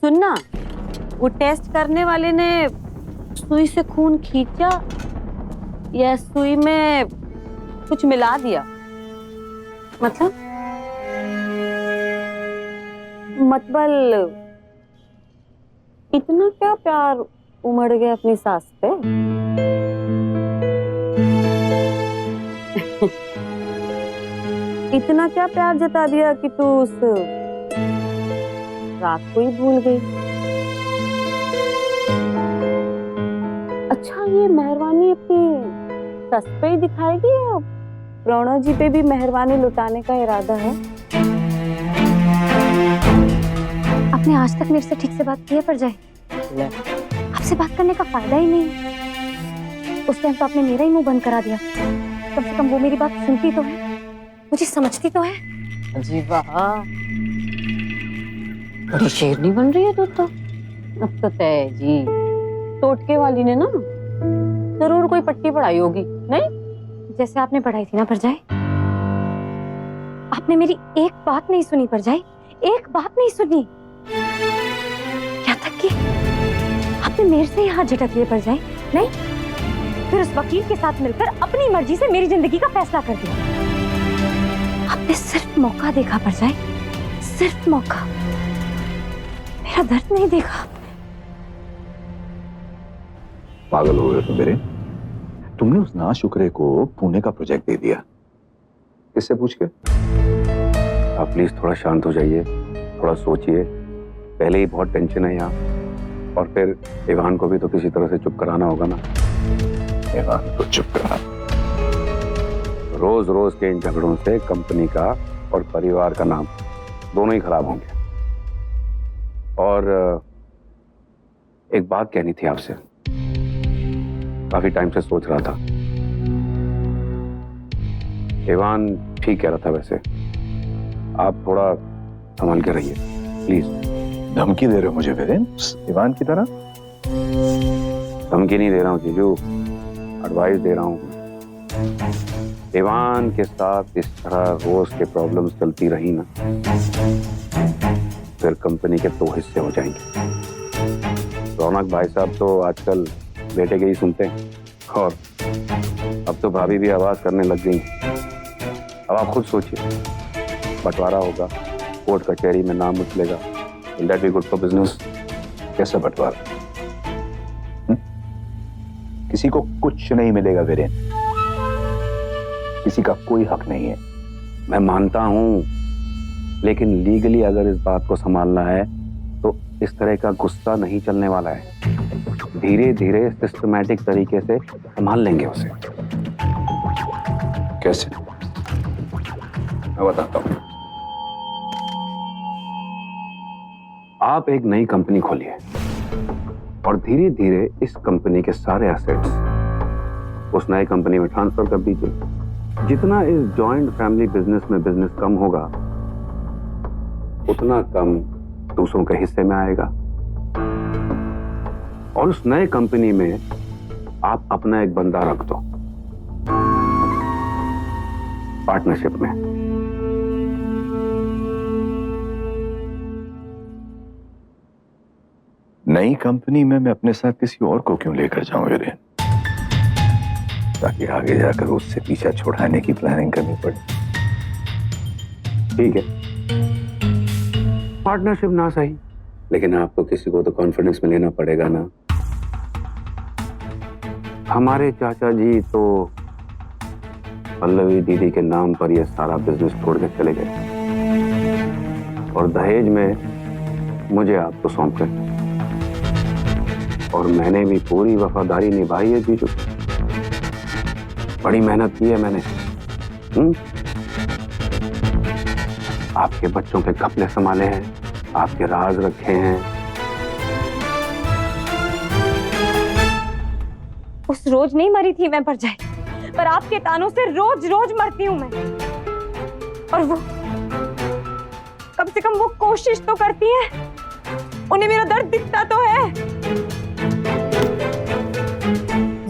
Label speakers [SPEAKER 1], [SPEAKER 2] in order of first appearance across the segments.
[SPEAKER 1] सुनना, वो टेस्ट करने वाले ने सुई से खून खींचा या सुई में कुछ मिला दिया? मतलब इतना क्या प्यार उमड़ गया अपनी सास पे? इतना क्या प्यार जता दिया कि तू उस रात को ही भूल गई? अच्छा, ये मेहरबानी अपनी सस पे ही दिखाएगी या प्रणव जी पे भी मेहरबानी लुटाने का इरादा है?
[SPEAKER 2] आपने आज तक मेरे से ठीक से बात की है परजाई? आपसे बात करने का फायदा ही नहीं। उस टाइम तो आपने मेरा ही मुंह बंद करा दिया। कम से कम वो मेरी बात सुनती तो है, मुझे समझती तो है।
[SPEAKER 1] जी वाह, बड़ी शेरनी बन रही है तू तो। अब तो तय जी, टोटके वाली ने ना जरूर कोई पट्टी पढ़ाई होगी, नहीं?
[SPEAKER 2] जैसे आपने पढ़ाई थी ना परजाई। आपने मेरी एक बात नहीं सुनी परजाई, एक बात नहीं सुनी। क्या तक कि आपने मेरे से ही हाथ झटक लिए परजाई, नहीं? फिर उस वकील के साथ मिलकर अपनी मर्जी से मेरी जिंदगी का फैसला कर दिया। आपने सिर्फ मौका देखा परजाई, सिर्फ मौका, मेरा दर्द नहीं देखा।
[SPEAKER 3] पागल हो गए तुम मेरे? तुमने उस नाशुक्रे को पुणे का प्रोजेक्ट दे दिया। किससे पूछ के?
[SPEAKER 4] आप प्लीज थोड़ा शांत हो जाइए, थोड़ा सोचिए। पहले ही बहुत टेंशन है यहाँ, और फिर इवान को भी तो किसी तरह से चुप कराना होगा ना।
[SPEAKER 3] इवान को चुप करा?
[SPEAKER 4] रोज रोज के इन झगड़ों से कंपनी का और परिवार का नाम दोनों ही खराब होंगे। और एक बात कहनी थी आपसे, काफी टाइम से सोच रहा था। इवान ठीक कह रहा था वैसे, आप थोड़ा संभाल के रहिए प्लीज।
[SPEAKER 3] धमकी दे रहे हो मुझे वीरेन, इवान की तरह?
[SPEAKER 4] धमकी नहीं दे रहा हूँ जीजू, एडवाइस दे रहा हूँ। इवान के साथ इस तरह रोज के प्रॉब्लम्स चलती रही ना, फिर कंपनी के 2 हिस्से हो जाएंगे। रौनक भाई साहब तो आजकल बेटे के ही सुनते हैं, और अब तो भाभी भी आवाज करने लग गई। अब आप खुद सोचिए, बंटवारा होगा, कोर्ट कचहरी में नाम उछलेगा। Will that be good for business?
[SPEAKER 3] कैसा बंटवारा? किसी को कुछ नहीं मिलेगा वीरेन, किसी का कोई हक नहीं है।
[SPEAKER 4] मैं मानता हूं, लेकिन लीगली अगर इस बात को संभालना है तो इस तरह का गुस्सा नहीं चलने वाला है। धीरे धीरे सिस्टमैटिक तरीके से संभाल लेंगे उसे।
[SPEAKER 3] कैसे? मैं बताता हूं।
[SPEAKER 4] आप एक नई कंपनी खोलिए और धीरे धीरे इस कंपनी के सारे एसेट्स उस नई कंपनी में ट्रांसफर कर दीजिए। जितना इस जॉइंट फैमिली बिजनेस में बिजनेस कम होगा, उतना कम दूसरों के हिस्से में आएगा। और उस नए कंपनी में आप अपना एक बंदा रख दो पार्टनरशिप में।
[SPEAKER 3] नई कंपनी में मैं अपने साथ किसी और को क्यों लेकर जाऊं वीरेन, ताकि आगे जाकर उससे पीछा छुड़ाने की प्लानिंग करनी पड़े।
[SPEAKER 4] ठीक है, पार्टनरशिप ना सही, लेकिन आपको किसी को तो कॉन्फिडेंस में लेना पड़ेगा ना। हमारे चाचा जी तो पल्लवी दीदी के नाम पर यह सारा बिजनेस छोड़ के चले गए, और दहेज में मुझे आपको सौंप कर, और मैंने भी पूरी वफादारी निभाई है जीजू। बड़ी मेहनत की है मैंने। आपके बच्चों के घपले संभाले हैं, आपके राज रखे हैं।
[SPEAKER 2] उस रोज नहीं मरी थी मैं परजाई, पर आपके तानों से रोज रोज मरती हूं मैं। और वो कम से कम वो कोशिश तो करती है, उन्हें मेरा दर्द दिखता तो है।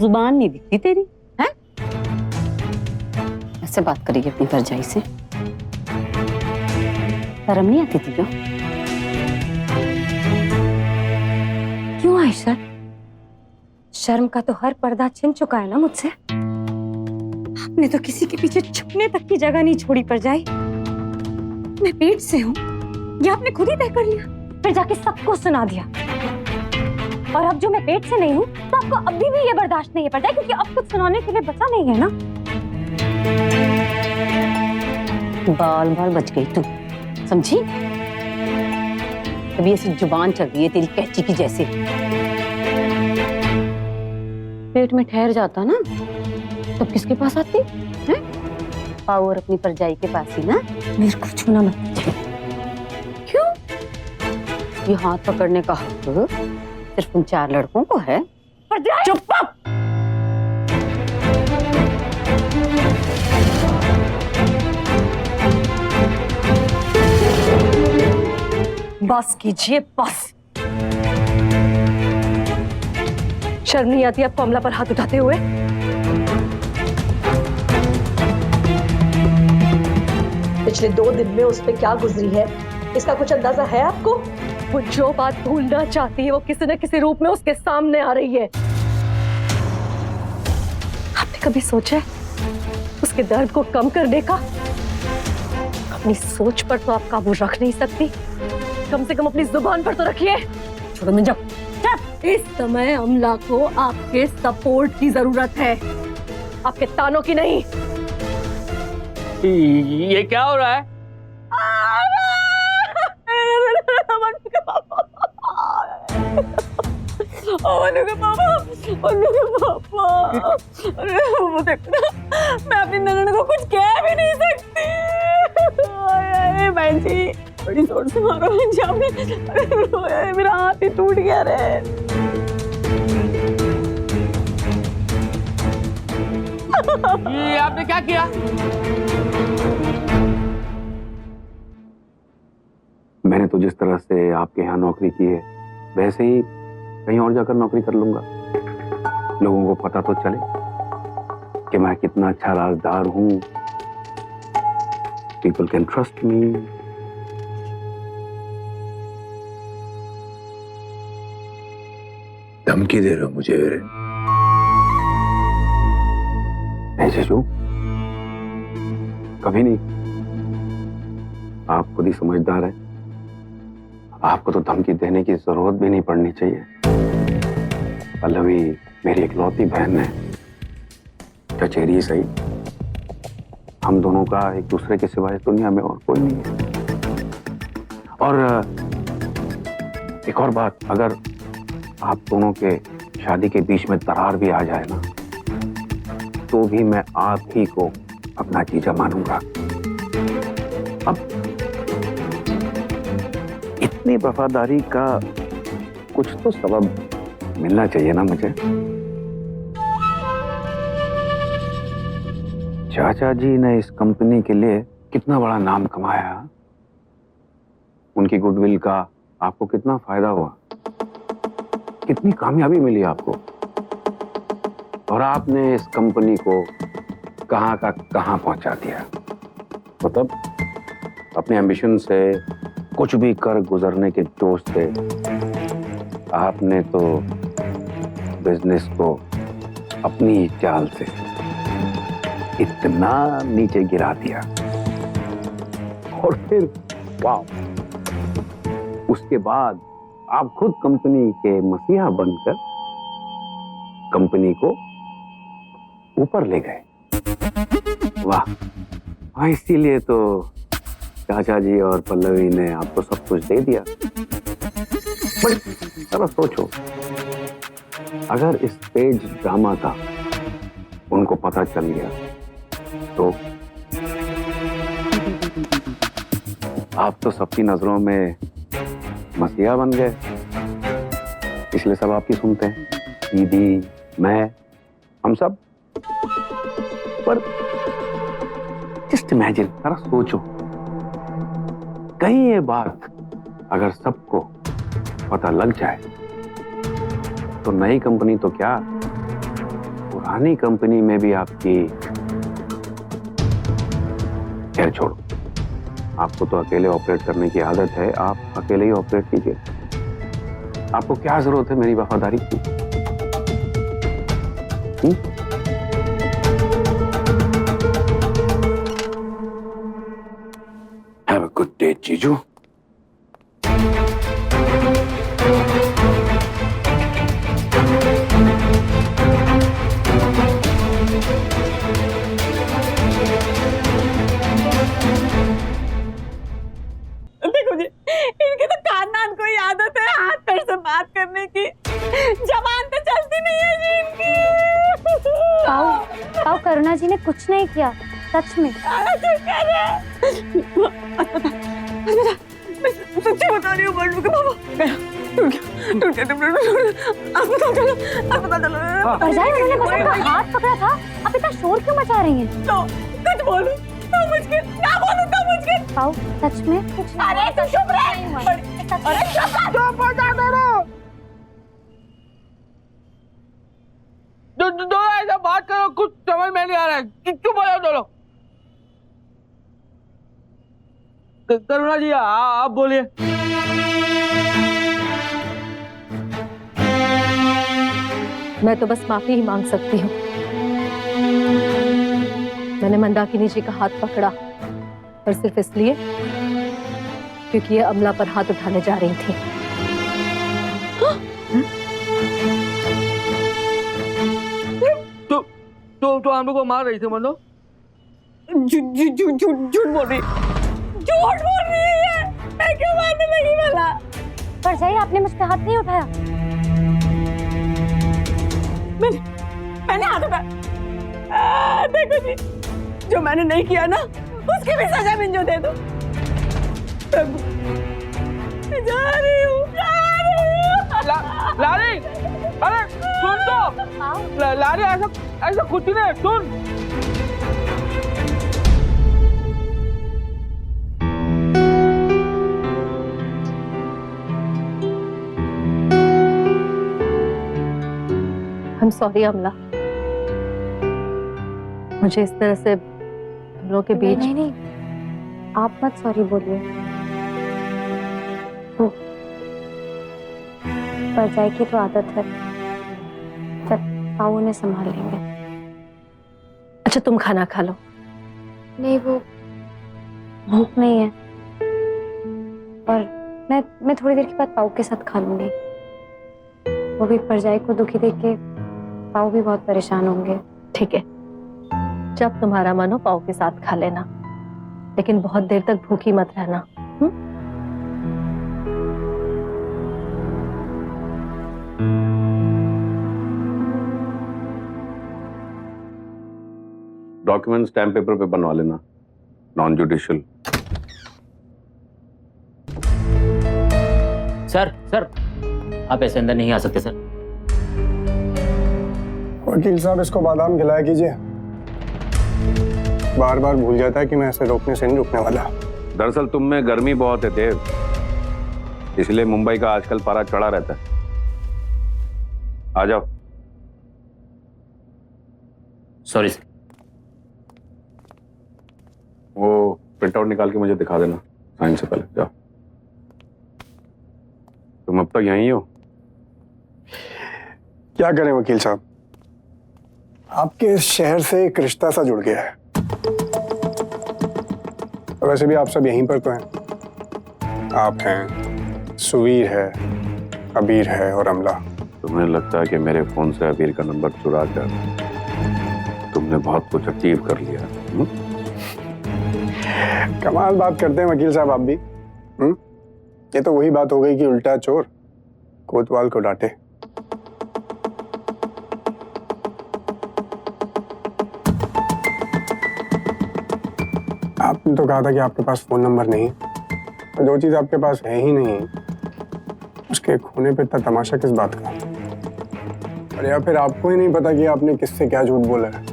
[SPEAKER 1] जुबान नहीं दिखती तेरी, हैं? ऐसे बात करेगी अपनी भरजाई से? शर्म नहीं आती थी क्या?
[SPEAKER 2] ईशर, शर्म का तो हर पर्दा छिन चुका है ना मुझसे। आपने तो किसी के पीछे छुपने तक की जगह नहीं छोड़ी पर जाए। मैं पेट से हूँ, ये आपने खुद ही तय कर लिया, फिर जाके सबको सुना दिया। और अब जो मैं पेट से नहीं हूँ तो आपको अभी भी ये बर्दाश्त नहीं है पर जाए, क्योंकि अब कुछ सुनाने के लिए बचा नहीं है ना।
[SPEAKER 1] बाल बाल बच गई तू, समझी? अभी ऐसी जुबान चल रही है तेरी कैंची की जैसे। पेट में ठहर जाता ना तब किसके पास आती है? पावर अपनी परजाई के पास ही ना।
[SPEAKER 2] मेरे को छूना मत।
[SPEAKER 1] क्यों? ये हाथ पकड़ने का हक सिर्फ उन 4 लड़कों को है। चुप!
[SPEAKER 2] बस कीजिए बस। शर्म नहीं आती आपको अमला पर हाथ उठाते हुए?
[SPEAKER 5] पिछले 2 दिन में उस पे क्या गुजरी है, इसका कुछ अंदाजा है आपको?
[SPEAKER 2] वो जो बात भूलना चाहती है वो किसी न किसी रूप में उसके सामने आ रही है। आपने कभी सोचा है उसके दर्द को कम करने का? अपनी सोच पर तो आप काबू रख नहीं सकती, कम से कम अपनी जुबान पर तो रखिए।
[SPEAKER 1] छोड़ो मुझे।
[SPEAKER 2] इस समय अमला को आपके सपोर्ट की जरूरत है, आपके तानों की नहीं।
[SPEAKER 6] ये क्या हो रहा है?
[SPEAKER 1] मैं अपनी ननद को कुछ कह भी नहीं सकती। बहन जी बड़ी जोर से मारो आपने। मेरा हाथ ही टूट गया रे।
[SPEAKER 6] ये आपने क्या किया?
[SPEAKER 4] मैंने तो जिस तरह से आपके यहाँ नौकरी की है वैसे ही कहीं और जाकर नौकरी कर लूंगा। लोगों को पता तो चले कि मैं कितना अच्छा राजदार हूँ। People can trust me.
[SPEAKER 3] धमकी दे रहे हो मुझे वीरेन?
[SPEAKER 4] ऐसे जो कभी नहीं। आप खुद ही समझदार है, आपको तो धमकी देने की जरूरत भी नहीं पड़नी चाहिए। पल्लवी मेरी इकलौती बहन है, चचेरी सही, हम दोनों का एक दूसरे के सिवाय दुनिया में और कोई नहीं है। और एक और बात, अगर आप दोनों के शादी के बीच में दरार भी आ जाए ना तो भी मैं आप ही को अपना जीजा मानूंगा। अब इतनी वफादारी का कुछ तो सबब मिलना चाहिए ना मुझे। चाचा जी ने इस कंपनी के लिए कितना बड़ा नाम कमाया, उनकी गुडविल का आपको कितना फायदा हुआ, कितनी कामयाबी मिली आपको, और आपने इस कंपनी को कहां का कहां पहुंचा दिया। मतलब अपने एम्बिशन से कुछ भी कर गुजरने के जोश से आपने तो बिजनेस को अपनी ही चाल से इतना नीचे गिरा दिया, और फिर वाह, उसके बाद आप खुद कंपनी के मसीहा बनकर कंपनी को ऊपर ले गए। वाह, हाँ, इसीलिए तो चाचा जी और पल्लवी ने आपको सब कुछ दे दिया। बट जरा सोचो, अगर इस स्टेज ड्रामा का उनको पता चल गया तो आप तो सबकी नजरों में मसीहा बन गए, इसलिए सब आपकी सुनते हैं, दीदी, मैं, हम सब। पर जस्ट इमेजिन, जरा सोचो, कहीं ये बात अगर सबको पता लग जाए तो नई कंपनी तो क्या, पुरानी कंपनी में भी आपकी, खैर छोड़ो, आपको तो अकेले ऑपरेट करने की आदत है, आप अकेले ही ऑपरेट कीजिए। आपको क्या जरूरत है मेरी वफादारी की? Have a good day, जीजू।
[SPEAKER 1] देखो जी, इनकी तो खानदान को ही आदत है हाथ पैर से बात करने की। जबान तो चलती नहीं है जी इनकी।
[SPEAKER 2] पाऊ करुणा जी ने कुछ नहीं किया, सच में।
[SPEAKER 1] सच्ची बता रही हूँ बल्लू के पापा। अस्पताल चलो।
[SPEAKER 2] परजाई, उन्होंने बस आपका हाथ पकड़ा था, आप इतना शोर क्यों मचा रही हैं?
[SPEAKER 1] तो कुछ बोलूं तो मुश्किल, ना बोलूं तो मुश्किल।
[SPEAKER 2] पाऊ सच में कुछ नहीं।
[SPEAKER 1] अरे तू चुप रह। अरे चुप बता दो। दो ऐसा बात करो, कुछ समझ में नहीं आ रहा है। चुप हो जाओ दोनों। करुणा जी आप बोलिए।
[SPEAKER 7] मैं तो बस माफी ही मांग सकती हूँ। मैंने मंदाकिनी जी का हाथ पकड़ा, पर सिर्फ इसलिए क्योंकि ये अमला पर हाथ उठाने जा रही थी।
[SPEAKER 6] तो हम लोग को मार रही थी मनो।
[SPEAKER 1] झूठ बोल रही है। मैं क्यों मारने लगी भला?
[SPEAKER 2] परजाई, आपने मुझ पे हाथ नहीं उठाया।
[SPEAKER 1] मैंने हाथ उठाया। देखो जी, जो मैंने नहीं किया ना, उसकी भी सजा मुझे दे दो। जा रही हूँ।
[SPEAKER 6] लारी, अरे सुन तो। लारी ऐसा कुछ नहीं, सुन।
[SPEAKER 7] I'm sorry अमला, मुझे इस तरह से हम लोगों के बीच।
[SPEAKER 2] नहीं, आप मत सॉरी बोलिए। परजाई की तो आदत है, पाऊ उन्हें संभाल लेंगे।
[SPEAKER 7] अच्छा तुम खाना खा लो।
[SPEAKER 2] नहीं, वो भूख नहीं है, और मैं थोड़ी देर के बाद पाऊ के साथ खा लूंगी। वो भी परजाई को दुखी देख के पाऊ भी बहुत परेशान होंगे।
[SPEAKER 7] ठीक है, जब तुम्हारा मन हो पाऊ के साथ खा लेना, लेकिन बहुत देर तक भूखी मत रहना।
[SPEAKER 4] डॉक्यूमेंट स्टैम्प पेपर पे बनवा लेना, नॉन जुडिशियल।
[SPEAKER 8] सर आप ऐसे अंदर नहीं आ सकते सर।
[SPEAKER 9] वकील साहब, इसको बादाम खिलाया कीजिए। बार बार भूल जाता है कि मैं ऐसे रोकने से नहीं रुकने वाला।
[SPEAKER 4] दरअसल तुम में गर्मी बहुत है देव, इसलिए मुंबई का आजकल पारा चढ़ा रहता है। आ जाओ।
[SPEAKER 8] Sorry sir.
[SPEAKER 4] वो प्रिंट आउट निकाल के मुझे दिखा देना साइन से पहले। जाओ। तुम अब तक यहीं हो?
[SPEAKER 9] क्या करें वकील साहब, आपके इस शहर से एक रिश्ता सा जुड़ गया है। और वैसे भी आप सब यहीं पर तो हैं। आप हैं, सुवीर है, अबीर है और अमला।
[SPEAKER 4] तुम्हें लगता है कि मेरे फोन से अबीर का नंबर चुरा कर तुमने बहुत कुछ अचीव कर लिया?
[SPEAKER 9] कमाल बात करते हैं वकील साहब आप भी। ये तो वही बात हो गई कि उल्टा चोर कोतवाल को डांटे। आपने तो कहा था कि आपके पास फोन नंबर नहीं है, तो जो चीज आपके पास है ही नहीं उसके खोने पे इतना तमाशा किस बात का? और या फिर आपको ही नहीं पता कि आपने किससे क्या झूठ बोला है?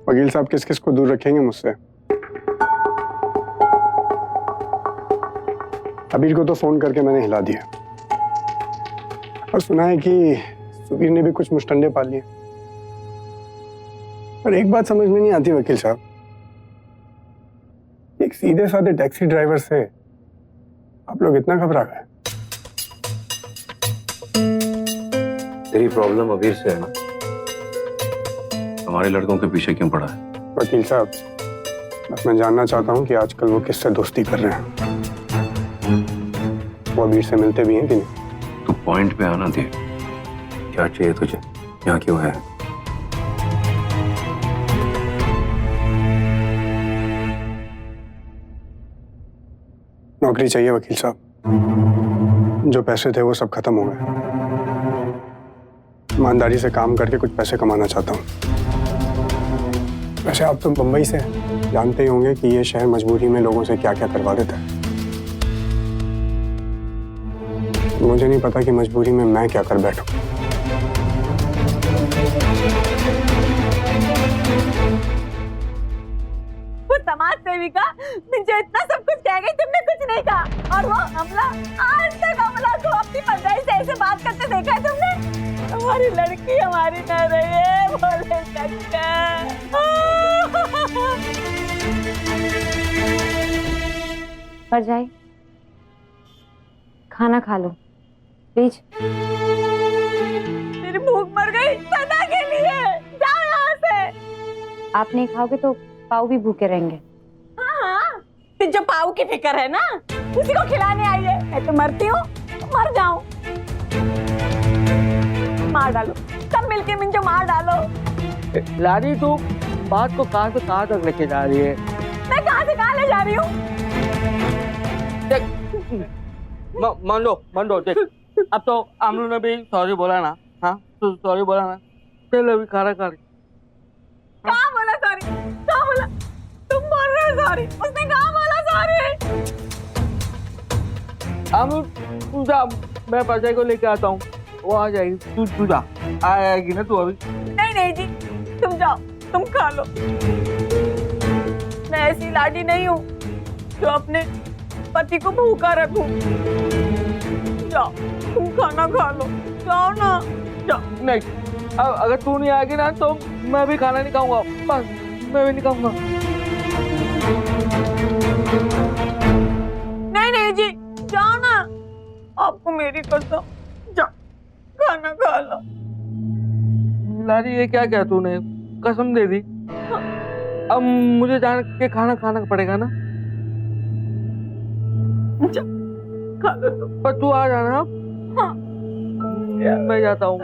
[SPEAKER 9] वकील साहब किस किस को दूर रखेंगे मुझसे? अबीर को तो फोन करके मैंने हिला दिया, और सुना है कि सुबीर ने भी कुछ मुश्तंडे पाल लिए। पर एक बात समझ में नहीं आती वकील साहब, एक सीधे साधे टैक्सी ड्राइवर से आप लोग इतना घबरा गए।
[SPEAKER 4] तेरी प्रॉब्लम अबीर से है ना, हमारे लड़कों के पीछे क्यों पड़ा है?
[SPEAKER 9] वकील साहब, बस मैं जानना चाहता हूँ कि आजकल वो किससे दोस्ती कर रहे हैं। वो अबीर से मिलते भी हैं कि नहीं?
[SPEAKER 4] तू पॉइंट पे आना दे, क्या चाहिए तुझे, यहाँ क्यों है?
[SPEAKER 9] नौकरी चाहिए वकील साहब, जो पैसे थे वो सब खत्म हो गए। ईमानदारी से काम करके कुछ पैसे कमाना चाहता हूँ। वैसे आप तो मुंबई से हैं, जानते ही होंगे कि ये शहर मजबूरी में लोगों से क्या क्या करवा देता है। मुझे नहीं पता कि मजबूरी में मैं क्या कर बैठूं।
[SPEAKER 1] वो समाज सेविका मुझे इतना सब कुछ कह गई, तुमने कुछ नहीं कहा। और वो अमला, आज तक अमला को अपनी भरजाई से ऐसे बात करते देखा है तुमने? हमारी लड़की हमारी न रही है, बोले सकते।
[SPEAKER 2] परजाई, खाना खा लो प्लीज।
[SPEAKER 1] मेरी भूख मर गई सदा के लिए, जाओ यहाँ से।
[SPEAKER 2] आप नहीं खाओगे तो पाव भी भूखे रहेंगे।
[SPEAKER 1] हाँ, जो पाव की फिक्र है ना, उसी को खिलाने आई है। मैं तो मरती हूँ, मर जाऊं। मार डालो, सब मिलके मुझे मार डालो।
[SPEAKER 6] लारी तू बात को कहाँ से कहाँ तक लेके जा रही है?
[SPEAKER 1] मैं कहाँ से कहाँ ले जा रही हूँ?
[SPEAKER 6] देख, मान लो देख, अब तो आमलू ने भी सॉरी बोला ना। हाँ, तू सॉरी बोला ना, चल अभी खाना खा रही।
[SPEAKER 1] कहाँ बोला सॉरी? कहाँ बोला? तुम बोल रहे हो सॉरी? उसने कहाँ बोला सॉरी?
[SPEAKER 6] आमलू तू जा, मैं परजाई को लेके आता हूँ, वो आ जाएगी। तू जा, आएगी ना तू अभी?
[SPEAKER 1] नहीं जी, तुम जाओ, तुम खा लो। मैं ऐसी लाडी नहीं हूँ जो अपने पति को भूखा रखूं। जाओ, तुम खाना खा लो, जाओ ना, जाओ।
[SPEAKER 6] नहीं, अब अगर तू नहीं आएगी ना तो मैं भी खाना नहीं खाऊंगा, बस मैं भी नहीं खाऊंगा।
[SPEAKER 1] नहीं जी, जाओ ना, आपको मेरी कसम, जाओ खाना खा लो।
[SPEAKER 6] लारी ये क्या क्या तूने कसम दे दी? अब मुझे जान के खाना खाना पड़ेगा ना?
[SPEAKER 1] जाओ खा लो तुम।
[SPEAKER 6] पर तू आ जाना।
[SPEAKER 1] हाँ,
[SPEAKER 6] मैं जाता हूँ।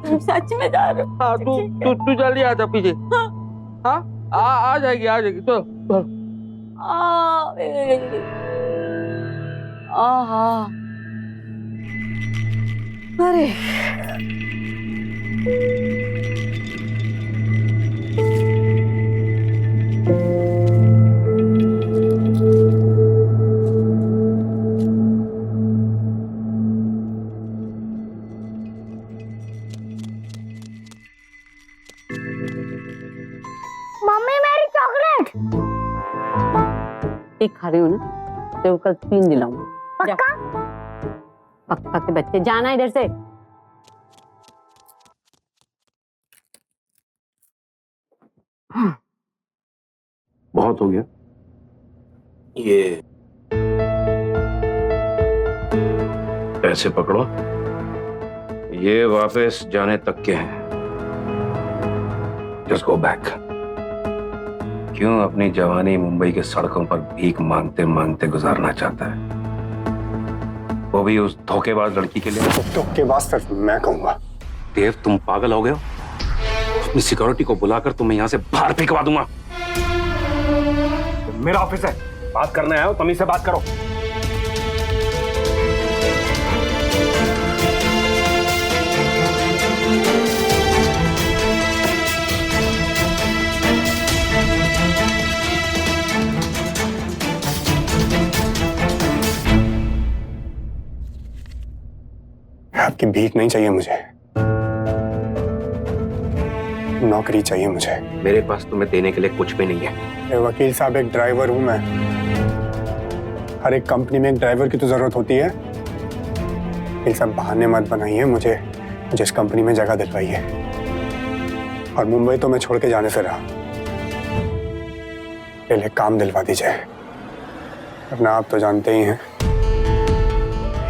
[SPEAKER 1] तुम सच में जा रहे हो?
[SPEAKER 6] हाँ, तू जल्दी आ जा पीछे। हाँ, आ जाएगी तो।
[SPEAKER 1] अरे
[SPEAKER 2] मम्मी मेरी चॉकलेट।
[SPEAKER 1] एक खा रही हूँ ना, तो कल 3 दिलाऊंगा।
[SPEAKER 2] पक्का?
[SPEAKER 1] पक्का के बच्चे, जाना इधर से।
[SPEAKER 4] बहुत हो गया ये, पैसे पकड़ो, ये वापस जाने तक के हैं। Just go back. क्यों अपनी जवानी मुंबई के सड़कों पर भीख मांगते मांगते गुजारना चाहता है, वो भी उस धोखेबाज लड़की के लिए?
[SPEAKER 9] धोखेबाज सिर्फ मैं कहूंगा।
[SPEAKER 4] देव, तुम पागल हो गए हो? अपनी सिक्योरिटी को बुलाकर तुम्हें यहाँ से बाहर फेंकवा दूंगा। मेरा ऑफिस है, बात करने आए हो, तमीज से बात करो।
[SPEAKER 9] आपकी भीख नहीं चाहिए मुझे, नौकरी चाहिए मुझे।
[SPEAKER 4] मेरे पास तुम्हें देने के लिए कुछ भी नहीं है।
[SPEAKER 9] वकील साहब, एक ड्राइवर हूं मैं। हर एक कंपनी में एक ड्राइवर की तो जरूरत होती है। वकील साहब, बहाने मत बनाइए, मुझे इस कंपनी में जगह दिलवाइए। और मुंबई तो मैं छोड़ के जाने से रहा। पहले काम दिलवा दीजिए, वरना आप तो जानते ही हैं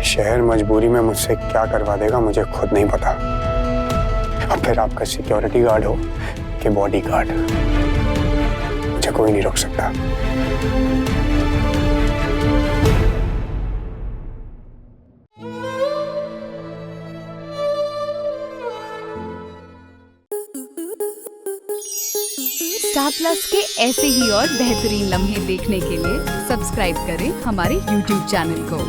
[SPEAKER 9] शहर मजबूरी में मुझसे क्या करवा देगा मुझे खुद नहीं पता। अब फिर आपका सिक्योरिटी गार्ड हो कि बॉडी गार्ड, मुझे कोई नहीं रोक सकता।
[SPEAKER 10] स्टार प्लस के ऐसे ही और बेहतरीन लम्हे देखने के लिए सब्सक्राइब करें हमारे YouTube चैनल को।